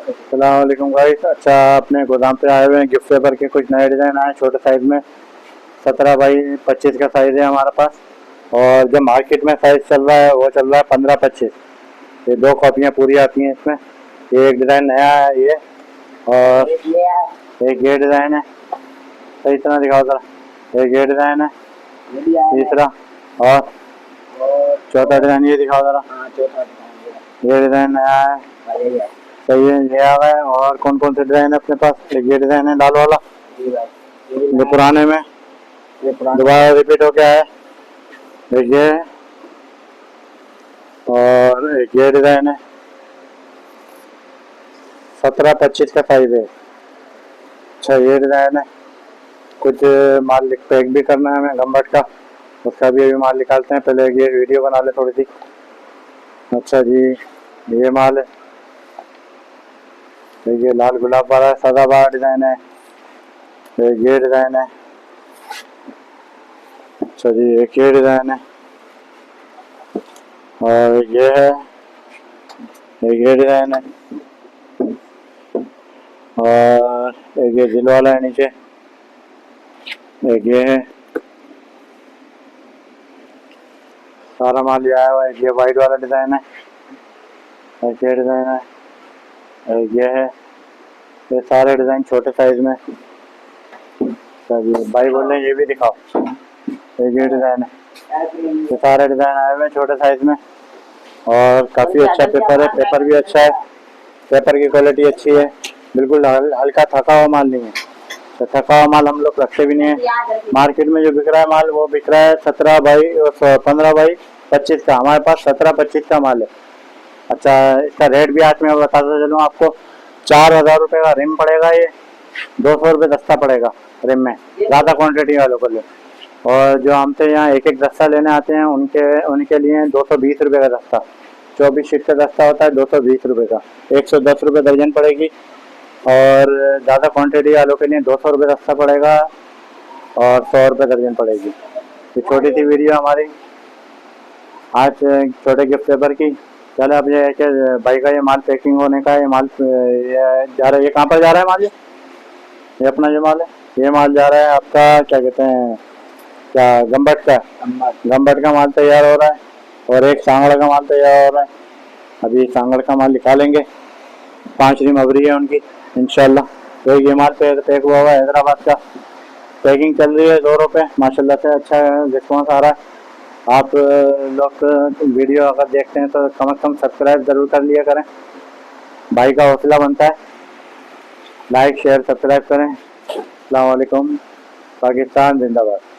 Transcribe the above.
अस्सलाम वालेकुम गाइस। अच्छा, अपने गोदाम पे आए हुए हैं गिफ्ट पेपर के कुछ नए डिज़ाइन आए छोटे साइज़ में। 17 बाई 25 का साइज़ है हमारे पास। और जो मार्केट में साइज़ चल रहा है वो चल रहा है 15-25। ये 2 कॉपियाँ पूरी आती हैं इसमें। ये एक डिज़ाइन नया है ये, और एक ये डिज़ाइन है। सही तरह दिखाओ ज़रा। एक ये डिज़ाइन है, तीसरा, और चौथा डिज़ाइन ये दिखाओ ज़रा। ये डिज़ाइन नया है। सही है, ये आ गया है। और कौन कौन से डिज़ाइन है अपने पास? एक ये डिज़ाइन है लाल वाला, जो पुराने में दोबारा रिपीट हो गया है। एक ये है, और एक ये डिज़ाइन है। 17-25 का साइज़ है। अच्छा, ये डिज़ाइन है। कुछ माल पैक भी करना है हमें गम्बट का, उसका भी अभी माल निकालते हैं। पहले ये वीडियो बना ले थोड़ी सी। अच्छा जी, ये माल है। ये लाल गुलाब वाला सदाबहार डिज़ाइन है। ये डिज़ाइन है। अच्छा जी, एक ये डिज़ाइन है, और ये है। एक ये डिज़ाइन है, और एक ये दिल वाला है नीचे। एक ये है। सारा माल ये आया हुआ है। एक ये वाइट वाला डिज़ाइन है, एक ये डिज़ाइन है, एक ये है। ये सारे डिज़ाइन छोटे साइज में। अच्छा जी, भाई बोल रहे हैं ये भी दिखाओ। एक ये डिज़ाइन है। ये सारे डिज़ाइन आए हुए हैं छोटे साइज में, और काफ़ी अच्छा पेपर है। पेपर भी अच्छा है, पेपर की क्वालिटी अच्छी है। बिल्कुल हल्का थका हुआ माल नहीं है। तो थका हुआ माल हम लोग रखते भी नहीं है। मार्केट में जो बिक रहा है माल, वो बिक रहा है 15 बाई 25 का। हमारे पास 17-25 का माल है। अच्छा, इसका रेट भी आज मैं बताता चलूँ आपको। 4,000 रुपये का रिम पड़ेगा ये। 200 रुपये दस्ता पड़ेगा रिम में, ज़्यादा क्वांटिटी वालों को लिए। और जो हमसे यहाँ एक एक दस्ता लेने आते हैं उनके उनके लिए 220 रुपये का दस्ता। 24 शीट का दस्ता होता है, 220 रुपये का। 110 रुपये दर्जन पड़ेगी। और ज़्यादा क्वांटिटी वालों के लिए 200 रुपये दस्ता पड़ेगा, और 100 रुपये दर्जन पड़ेगी। ये छोटी सी वीडियो हमारी आज छोटे गिफ्ट पेपर की। चलो, अब ये है कि भाई का ये माल पैकिंग होने का है। ये माल ये जा रहा है। ये कहाँ पर जा रहा है माल? ये अपना जो माल है, ये माल जा रहा है आपका, क्या कहते हैं, क्या गम्बट का। गम्बट का माल तैयार हो रहा है, और एक सांगड़ का माल तैयार हो रहा है। अभी सांगड़ का माल निकालेंगे। 5 रिम अबरी है उनकी इंशाल्लाह। तो ये माल पैक हुआ हुआ है हैदराबाद का। पैकिंग चल रही है जोरों पे, माशाल्लाह से अच्छा रिस्पॉन्स आ रहा है। आप लोग वीडियो अगर देखते हैं तो कम से कम सब्सक्राइब ज़रूर कर लिया करें, भाई का हौसला बनता है। लाइक शेयर सब्सक्राइब करें। अस्सलाम वालेकुम। पाकिस्तान जिंदाबाद।